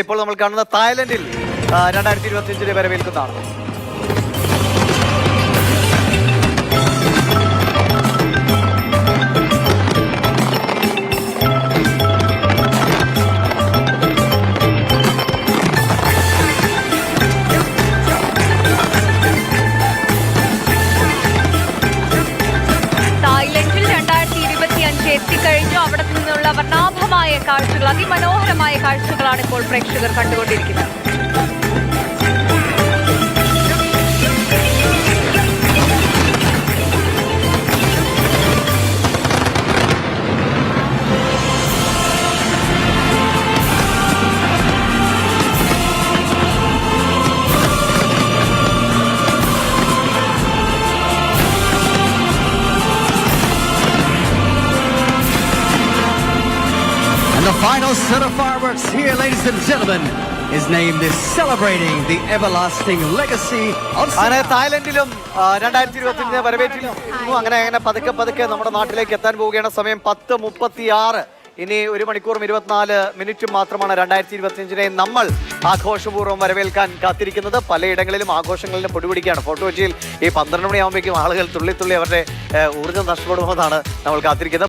ഇപ്പോൾ നമ്മൾ കാണുന്ന തായ്ലൻഡിൽ 2025 വരവേൽക്കുന്നതാണ്. തായ്ലൻഡിൽ 2025 എത്തിക്കഴിഞ്ഞു. അവിടെ നിന്നുള്ള വർണ്ണാഭമായ കാഴ്ചകൾ, അതിമനോഹരമായ കാഴ്ചകളാണ് ഇപ്പോൾ പ്രേക്ഷകർ കണ്ടുകൊണ്ടിരിക്കുന്നത്. The final set of fireworks here, ladies and gentlemen, is named as celebrating the everlasting legacy of അങ്ങനെ തായ്ലൻഡിലും 2025 വരവേറ്റിരുന്നു. അങ്ങനെ പതുക്കെ നമ്മുടെ നാട്ടിലേക്ക് എത്താൻ പോവുകയാണ്. സമയം 10:36. ഇനി 1 മണിക്കൂറും 24 മിനിറ്റും മാത്രമാണ് 2025 നമ്മൾ ആഘോഷപൂർവ്വം വരവേൽക്കാൻ കാത്തിരിക്കുന്നത്. പലയിടങ്ങളിലും ആഘോഷങ്ങളിലും പൊടിപിടിക്കുകയാണ്. ഫോർട്ട് കൊച്ചിയിൽ ഈ 12 മണിയാകുമ്പോഴേക്കും ആളുകൾ തുള്ളി അവരുടെ ഊർജ്ജം നഷ്ടപ്പെടുമെന്നാണ് നമ്മൾ കാത്തിരിക്കുന്നത്.